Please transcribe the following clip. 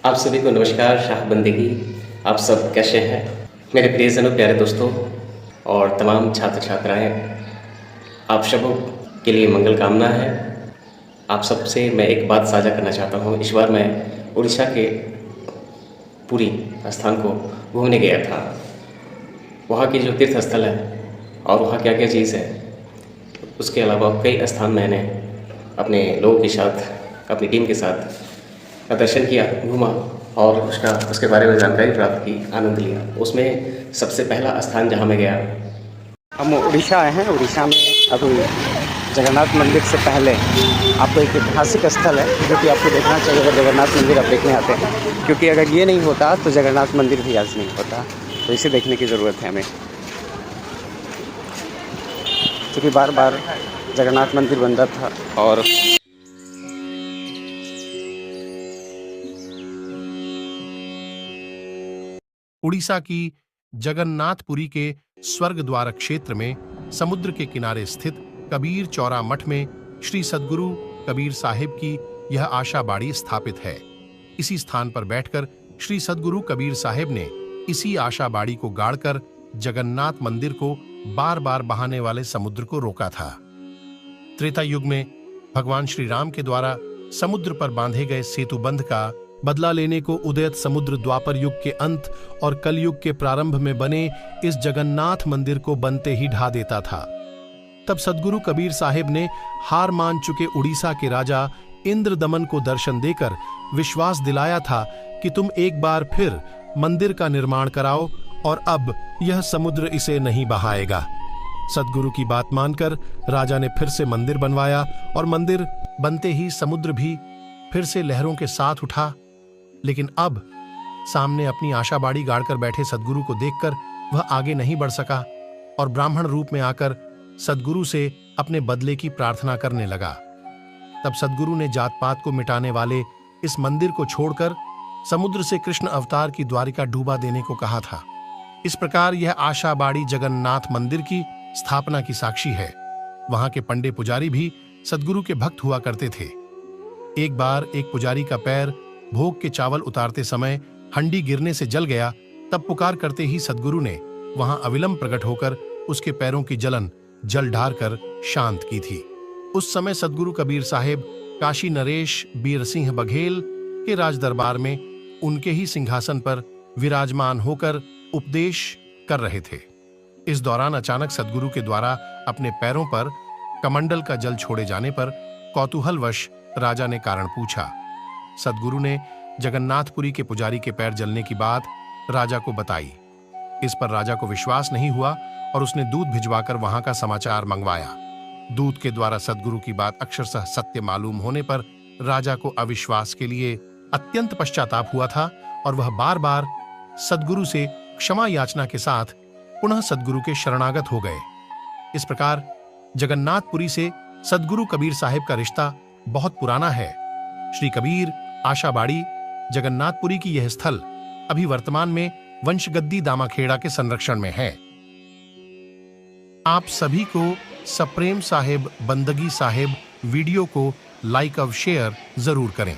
आप सभी को नमस्कार, शाह बंदगी। आप सब कैसे हैं? मेरे प्रियजनों, प्यारे दोस्तों और तमाम छात्र छात्राएं, आप सबों के लिए मंगल कामना है। आप सबसे मैं एक बात साझा करना चाहता हूँ। इस बार मैं उड़ीसा के पुरी स्थान को घूमने गया था। वहाँ की जो तीर्थ स्थल है और वहाँ क्या क्या चीज़ है, उसके अलावा कई स्थान मैंने अपने लोगों के साथ, अपनी टीम के साथ दर्शन किया, घूमा और उसके बारे में जानकारी प्राप्त की, आनंद लिया। उसमें सबसे पहला स्थान जहाँ मैं गया, हम उड़ीसा आए हैं। उड़ीसा में अभी जगन्नाथ मंदिर से पहले आपको एक ऐतिहासिक स्थल है जो कि आपको देखना चाहिए अगर जगन्नाथ मंदिर आप देखने आते हैं, क्योंकि अगर ये नहीं होता तो जगन्नाथ मंदिर भी आज नहीं होता। तो इसे देखने की ज़रूरत है हमें, क्योंकि बार बार जगन्नाथ मंदिर बंद था। और उड़ीसा की जगन्नाथपुरी के स्वर्ग द्वार क्षेत्र में समुद्र के किनारे स्थित कबीर चौरा मठ में श्री सद्गुरु कबीर साहिब की यह आशा बाड़ी स्थापित है। इसी स्थान पर बैठकर श्री सद्गुरु कबीर साहिब ने इसी आशा बाड़ी को गाड़कर जगन्नाथ मंदिर को बार बार बहाने वाले समुद्र को रोका था। त्रेता युग में भगवान श्री राम के द्वारा समुद्र पर बांधे गए सेतुबंध का बदला लेने को उदयत समुद्र द्वापर युग के अंत और कलयुग के प्रारंभ में बने इस जगन्नाथ मंदिर को बनते ही ढा देता था। तब सद्गुरु कबीर साहिब ने हार मान चुके उड़ीसा के राजा इंद्रदमन को दर्शन देकर विश्वास दिलाया था कि तुम एक बार फिर मंदिर का निर्माण कराओ और अब यह समुद्र इसे नहीं बहाएगा। सद्गुरु की बात मानकर राजा ने फिर से मंदिर बनवाया और मंदिर बनते ही समुद्र भी फिर से लहरों के साथ उठा। लेकिन अब सामने अपनी आशाबाड़ी गाड़कर बैठे सद्गुरु को देखकर वह आगे नहीं बढ़ सका और ब्राह्मण रूप में आकर सद्गुरु से अपने बदले की प्रार्थना करने लगा। तब सद्गुरु ने जात पात को मिटाने वाले इस मंदिर को छोड़कर समुद्र से कृष्ण अवतार की द्वारिका डूबा देने को कहा था। इस प्रकार यह आशाबाड़ी जगन्नाथ मंदिर की स्थापना की साक्षी है। वहां के पंडे पुजारी भी सद्गुरु के भक्त हुआ करते थे। एक बार एक पुजारी का पैर भोग के चावल उतारते समय हंडी गिरने से जल गया। तब पुकार करते ही सद्गुरु ने वहां अविलंब प्रकट होकर उसके पैरों की जलन जल ढार कर शांत की थी। उस समय सद्गुरु कबीर साहिब काशी नरेश बीर सिंह बघेल के राज दरबार में उनके ही सिंहासन पर विराजमान होकर उपदेश कर रहे थे। इस दौरान अचानक सद्गुरु के द्वारा अपने पैरों पर कमंडल का जल छोड़े जाने पर कौतूहलवश राजा ने कारण पूछा। सद्गुरु ने जगन्नाथपुरी के पुजारी के पैर जलने की बात राजा को बताई। इस पर राजा को विश्वास नहीं हुआ और उसने दूत भिजवाकर वहां का समाचार मंगवाया। दूत के द्वारा सद्गुरु की बात अक्षरशः सत्य मालूम होने पर राजा को अविश्वास के लिए अत्यंत पश्चाताप हुआ था और वह बार बार सद्गुरु से क्षमा याचना के साथ पुनः सद्गुरु के शरणागत हो गए। इस प्रकार जगन्नाथपुरी से सद्गुरु कबीर साहिब का रिश्ता बहुत पुराना है। श्री कबीर आशाबाड़ी जगन्नाथपुरी की यह स्थल अभी वर्तमान में वंशगद्दी दामाखेड़ा के संरक्षण में है। आप सभी को सप्रेम साहिब बंदगी साहिब वीडियो को लाइक और शेयर जरूर करें।